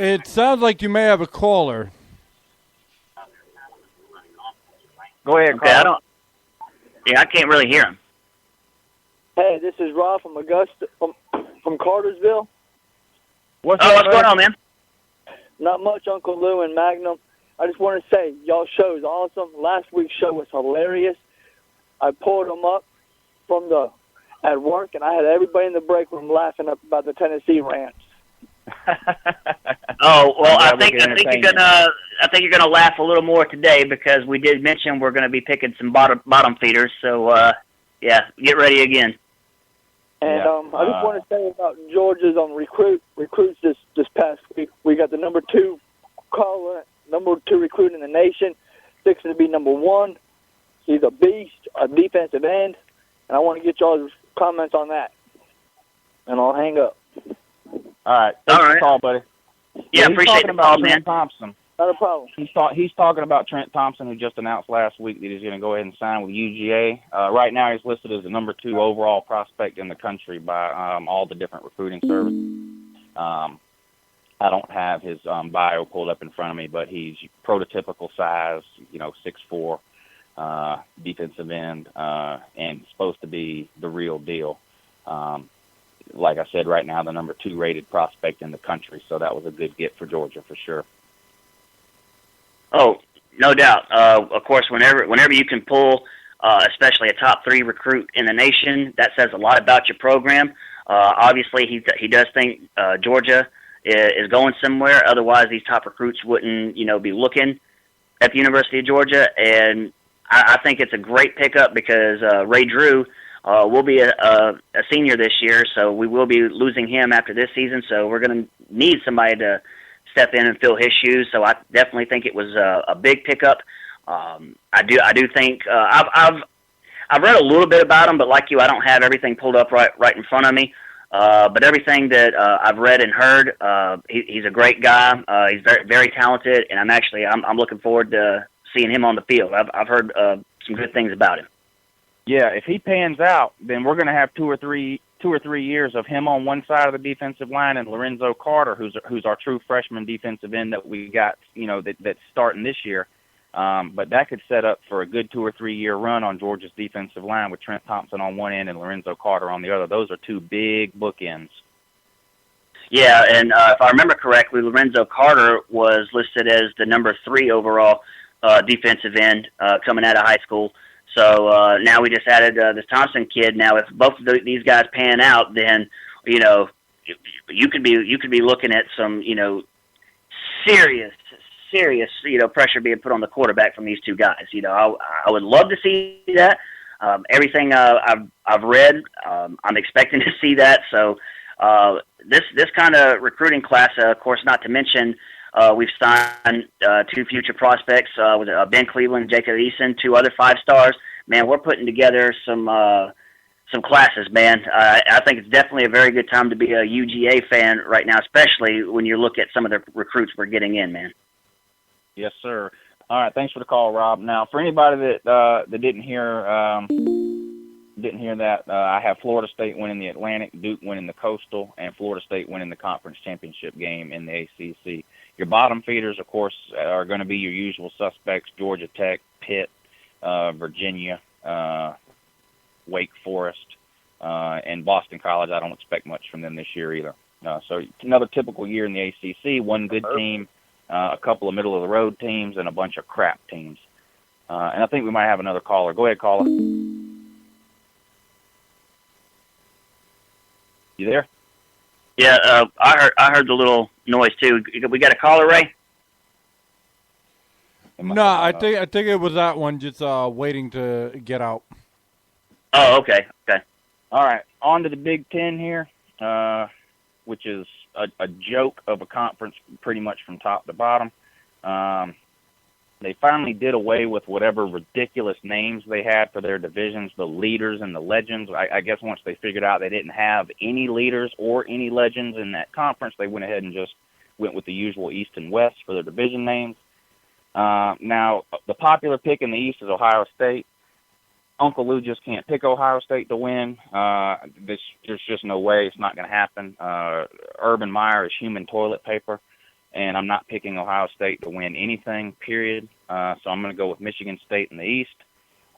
It sounds like you may have a caller. Go ahead, Okay, Carl. I can't really hear him. Hey, this is Rob from Augusta, from Cartersville. What's going on, man? Not much, Uncle Lou and Magnum. I just want to say, y'all show is awesome. Last week's show was hilarious. I pulled them up at work, and I had everybody in the break room laughing about the Tennessee Rams. Oh well, I think you're gonna laugh a little more today because we did mention we're gonna be picking some bottom feeders. So yeah, get ready again. And I just want to say about Georgia's recruits this past week. We got the number 2 recruit in the nation, fixing to be number 1. He's a beast, a defensive end, and I want to get y'all's comments on that. And I'll hang up. All right. Thanks for the call, buddy. Yeah, appreciate the call, man. Trent Thompson. Not a problem. He's talking about Trent Thompson, who just announced last week that he's going to go ahead and sign with UGA. Right now, he's listed as the number 2 overall prospect in the country by all the different recruiting services. I don't have his bio pulled up in front of me, but he's prototypical size, 6'4", defensive end, and supposed to be the real deal. Like I said, right now the number 2 rated prospect in the country, so that was a good get for Georgia for sure. Oh, no doubt. Of course, whenever you can pull, especially a top 3 recruit in the nation, that says a lot about your program. Obviously, he does think Georgia is going somewhere. Otherwise, these top recruits wouldn't, be looking at the University of Georgia. And I think it's a great pickup because Ray Drew will be a senior this year, so we will be losing him after this season. So we're going to need somebody to step in and fill his shoes. So I definitely think it was a big pickup. I do think I've read a little bit about him, but like you, I don't have everything pulled up right in front of me. But everything that I've read and heard, he's a great guy. He's very, very talented, and I'm looking forward to seeing him on the field. I've heard some good things about him. Yeah, if he pans out, then we're going to have two or three years of him on one side of the defensive line and Lorenzo Carter, who's our true freshman defensive end that we got, that's starting this year. But that could set up for a good 2 or 3 year run on Georgia's defensive line with Trent Thompson on one end and Lorenzo Carter on the other. Those are 2 big bookends. Yeah, and if I remember correctly, Lorenzo Carter was listed as the number 3 overall defensive end coming out of high school. So now we just added this Thompson kid. Now, if both of these guys pan out, then you could be looking at some serious pressure being put on the quarterback from these 2 guys. I would love to see that. Everything I've read, I'm expecting to see that. So this kind of recruiting class, of course, not to mention. We've signed 2 future prospects with Ben Cleveland, Jacob Eason, 2 other 5 stars. Man, we're putting together some classes, man. I think it's definitely a very good time to be a UGA fan right now, especially when you look at some of the recruits we're getting in, man. Yes, sir. All right, thanks for the call, Rob. Now, for anybody that didn't hear that, I have Florida State winning the Atlantic, Duke winning the Coastal, and Florida State winning the conference championship game in the ACC. Your bottom feeders, of course, are going to be your usual suspects: Georgia Tech, Pitt, Virginia, Wake Forest, and Boston College. I don't expect much from them this year either. So it's another typical year in the ACC. One good team, a couple of middle-of-the-road teams, and a bunch of crap teams. And I think we might have another caller. Go ahead, caller. You there? Yeah, I heard the little noise too. We got a caller, Ray? No, I think it was that one just waiting to get out. Oh, okay. All right, on to the Big Ten here, which is a joke of a conference pretty much from top to bottom. They finally did away with whatever ridiculous names they had for their divisions, the leaders and the legends. I guess once they figured out they didn't have any leaders or any legends in that conference, they went ahead and just went with the usual East and West for their division names. Now, the popular pick in the East is Ohio State. Uncle Lou just can't pick Ohio State to win. There's just no way. It's not going to happen. Urban Meyer is human toilet paper. and I'm not picking Ohio State to win anything, period. So I'm going to go with Michigan State in the East.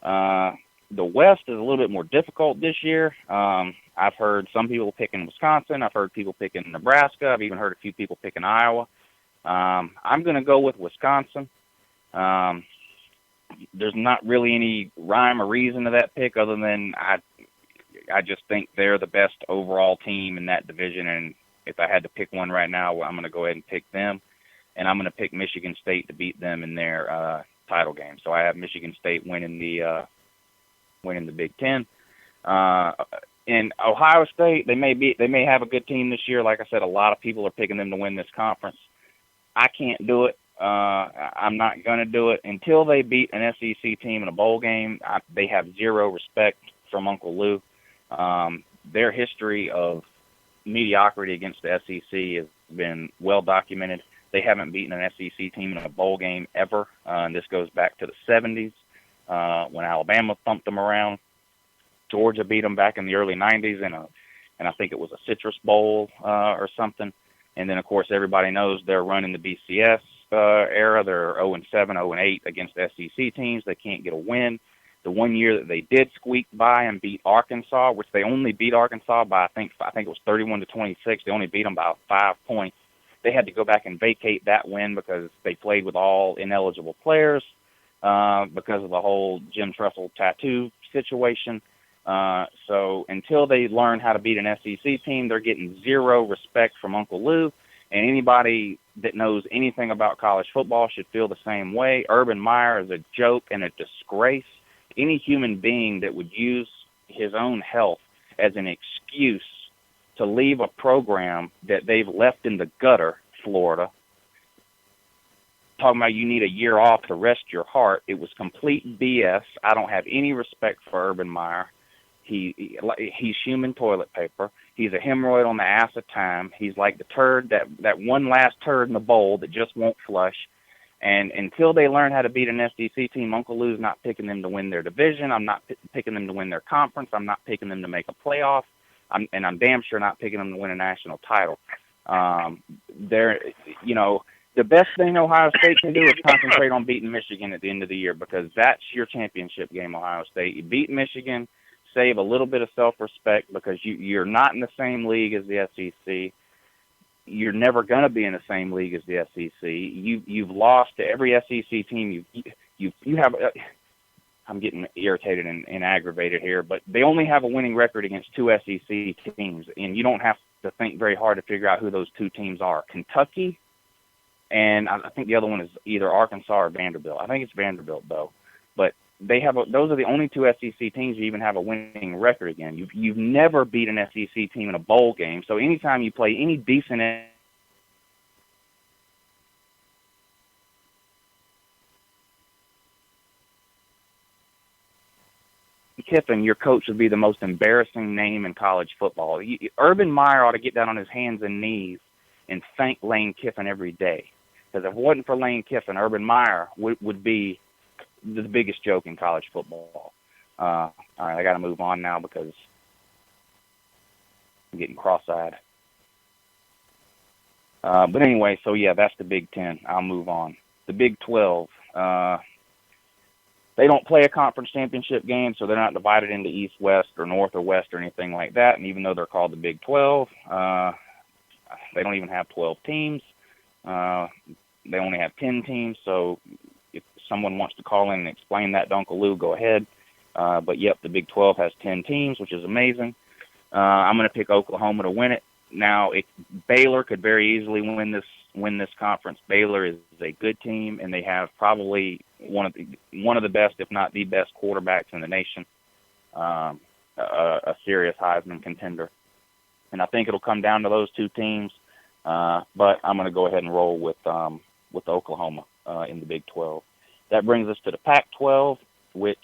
The West is a little bit more difficult this year. I've heard some people picking Wisconsin. I've heard people picking Nebraska. I've even heard a few people picking Iowa. I'm going to go with Wisconsin. There's not really any rhyme or reason to that pick other than I just think they're the best overall team in that division, and if I had to pick one right now, I'm going to go ahead and pick them, and I'm going to pick Michigan State to beat them in their title game. So I have Michigan State winning the Big Ten. And Ohio State, they may have a good team this year. Like I said, a lot of people are picking them to win this conference. I can't do it. I'm not going to do it until they beat an SEC team in a bowl game. They have zero respect from Uncle Lou. Their history of mediocrity against the SEC has been well documented. They haven't beaten an SEC team in a bowl game ever. And this goes back to the 70s when Alabama thumped them around. Georgia beat them back in the early 90s and I think it was a Citrus Bowl or something. And then, of course, everybody knows they're running the BCS era. They're 0-7, 0-8 against SEC teams. They can't get a win. The one year that they did squeak by and beat Arkansas, which they only beat Arkansas by, I think it was 31-26. They only beat them by 5 points. They had to go back and vacate that win because they played with all ineligible players because of the whole Jim Tressel tattoo situation. So until they learn how to beat an SEC team, they're getting zero respect from Uncle Lou. And anybody that knows anything about college football should feel the same way. Urban Meyer is a joke and a disgrace. Any human being that would use his own health as an excuse to leave a program that they've left in the gutter, Florida, talking about you need a year off to rest your heart, it was complete BS. I don't have any respect for Urban Meyer. He's human toilet paper. He's a hemorrhoid on the ass of time. He's like the turd, that one last turd in the bowl that just won't flush. And until they learn how to beat an SEC team, Uncle Lou's not picking them to win their division. I'm not picking them to win their conference. I'm not picking them to make a playoff. I'm damn sure not picking them to win a national title. The best thing Ohio State can do is concentrate on beating Michigan at the end of the year because that's your championship game, Ohio State. You beat Michigan, save a little bit of self-respect because you're not in the same league as the SEC. You're never going to be in the same league as the SEC. You've lost to every SEC team. You have. I'm getting irritated and aggravated here, but they only have a winning record against two SEC teams, and you don't have to think very hard to figure out who those two teams are. Kentucky, and I think the other one is either Arkansas or Vanderbilt. I think it's Vanderbilt though, but those are the only two SEC teams you even have a winning record again. You've never beat an SEC team in a bowl game. So anytime you play any decent Kiffin, your coach would be the most embarrassing name in college football. Urban Meyer ought to get down on his hands and knees and thank Lane Kiffin every day. Because if it wasn't for Lane Kiffin, Urban Meyer would be the biggest joke in college football. All right, I got to move on now because I'm getting cross-eyed. But anyway, so yeah, that's the Big Ten. I'll move on. The Big 12. They don't play a conference championship game, so they're not divided into East, West, or North or West or anything like that. And even though they're called the Big 12, they don't even have 12 teams. They only have 10 teams, so if someone wants to call in and explain that to Uncle Lou, go ahead. But, yep, the Big 12 has 10 teams, which is amazing. I'm going to pick Oklahoma to win it. Now, Baylor could very easily win this conference. Baylor is a good team, and they have probably one of the best, if not the best, quarterbacks in the nation. A serious Heisman contender, and I think it'll come down to those two teams. But I'm going to go ahead and roll with Oklahoma in the Big 12. That brings us to the Pac-12, which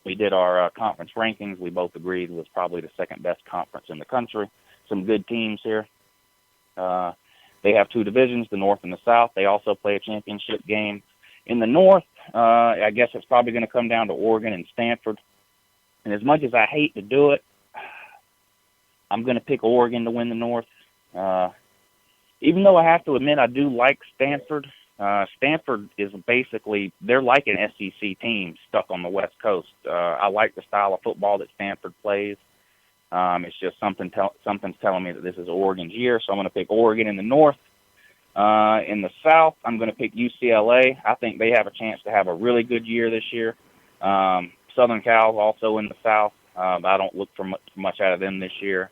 we did our conference rankings. We both agreed was probably the second best conference in the country. Some good teams here. They have two divisions, the North and the South. They also play a championship game. In the North, I guess it's probably going to come down to Oregon and Stanford. And as much as I hate to do it, I'm going to pick Oregon to win the North. even though I have to admit I do like Stanford. Stanford is basically, they're like an SEC team stuck on the West Coast. I like the style of football that Stanford plays. It's just something's telling me that this is Oregon's year, so I'm going to pick Oregon in the North. In the South, I'm going to pick UCLA. I think they have a chance to have a really good year this year. Southern Cal's also in the South. I don't look for much out of them this year.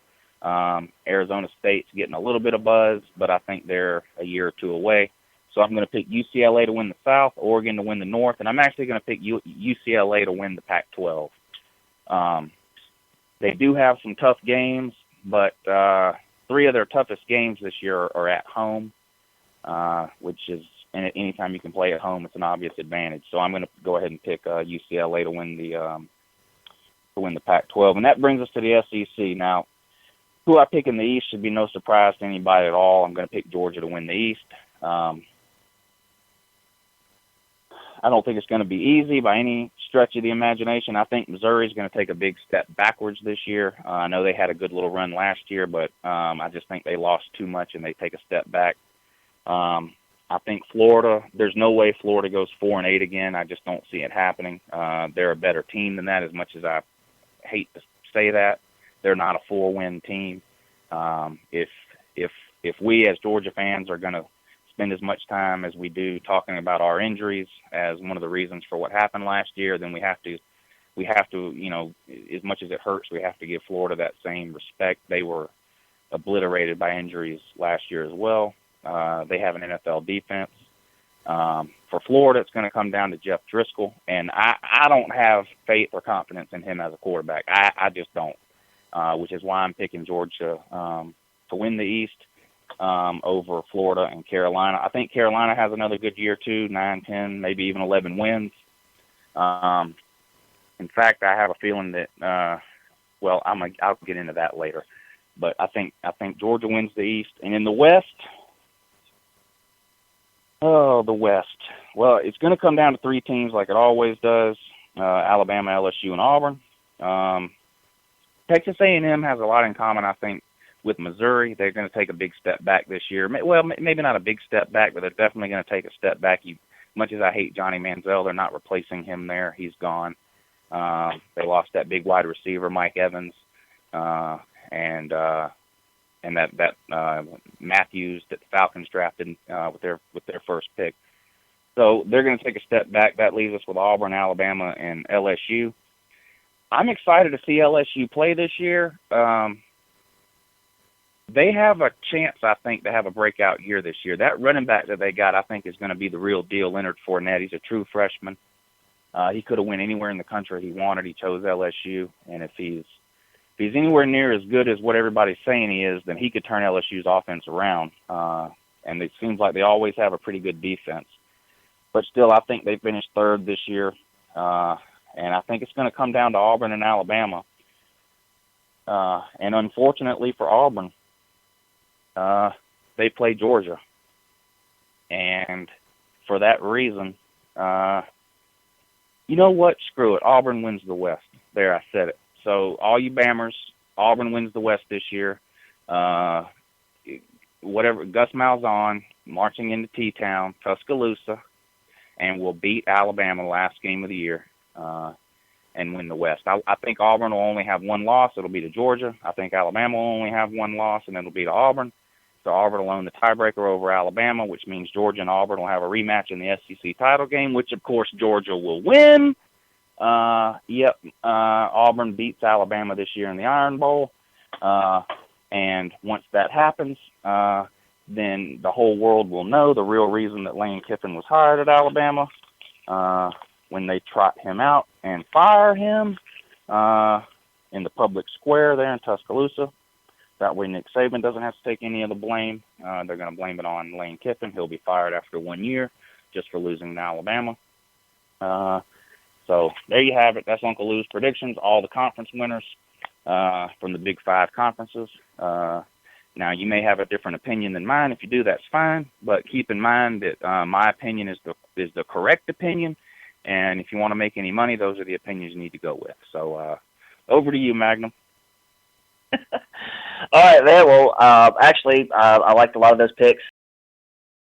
Arizona State's getting a little bit of buzz, but I think they're a year or two away. So I'm going to pick UCLA to win the South, Oregon to win the North, and I'm actually going to pick UCLA to win the Pac-12. They do have some tough games, but 3 of their toughest games this year are at home, which is, and anytime you can play at home, it's an obvious advantage. So I'm going to go ahead and pick UCLA to win the Pac-12, and that brings us to the SEC. Now, who I pick in the East should be no surprise to anybody at all. I'm going to pick Georgia to win the East. I don't think it's going to be easy by any stretch of the imagination. I think Missouri is going to take a big step backwards this year. I know they had a good little run last year, but I just think they lost too much and they take a step back. I think Florida, there's no way Florida goes 4-8 again. I just don't see it happening. They're a better team than that, as much as I hate to say that. They're not a 4-win team. If we as Georgia fans are going to spend as much time as we do talking about our injuries as one of the reasons for what happened last year, then we have to, you know, as much as it hurts, we have to give Florida that same respect. They were obliterated by injuries last year as well. They have an NFL defense. For Florida, it's going to come down to Jeff Driscoll, and I don't have faith or confidence in him as a quarterback. I just don't, which is why I'm picking Georgia to win the East over Florida and Carolina. I think Carolina has another good year too, 9, 10, maybe even 11 wins. In fact, I have a feeling that, well, I'll get into that later. But I think Georgia wins the East. And in the West, the West. Well, it's going to come down to 3 teams like it always does, Alabama, LSU, and Auburn. Texas A&M has a lot in common, I think, with Missouri. They're going to take a big step back this year. Well, maybe not a big step back, but they're definitely going to take a step back. Much as I hate Johnny Manziel, they're not replacing him there. He's gone. They lost that big wide receiver, Mike Evans, and that Matthews that the Falcons drafted with their first pick. So they're going to take a step back. That leaves us with Auburn, Alabama, and LSU. I'm excited to see LSU play this year. They have a chance, I think, to have a breakout year this year. That running back that they got, I think, is going to be the real deal, Leonard Fournette. He's a true freshman. He could have went anywhere in the country he wanted. He chose LSU, and if he's anywhere near as good as what everybody's saying he is, then he could turn LSU's offense around. And it seems like they always have a pretty good defense. But still, I think they finished 3rd this year. And I think it's going to come down to Auburn and Alabama. And unfortunately for Auburn, they play Georgia. And for that reason, you know what? Screw it. Auburn wins the West. There, I said it. So all you Bammers, Auburn wins the West this year. Whatever, Gus Malzahn marching into T-Town, Tuscaloosa, and will beat Alabama the last game of the year and win the West. I think Auburn will only have 1 loss. It'll be to Georgia. I think Alabama will only have 1 loss, and it'll be to Auburn. So Auburn will own the tiebreaker over Alabama, which means Georgia and Auburn will have a rematch in the SEC title game, which, of course, Georgia will win. Auburn beats Alabama this year in the Iron Bowl. And once that happens, then the whole world will know the real reason that Lane Kiffin was hired at Alabama when they trot him out and fire him in the public square there in Tuscaloosa. That way Nick Saban doesn't have to take any of the blame. They're going to blame it on Lane Kiffin. He'll be fired after 1 year just for losing to Alabama. So there you have it. That's Uncle Lou's predictions, all the conference winners from the Big 5 conferences. Now, you may have a different opinion than mine. If you do, that's fine. But keep in mind that my opinion is the correct opinion. And if you want to make any money, those are the opinions you need to go with. So over to you, Magnum. All right, man. Well, actually, I liked a lot of those picks.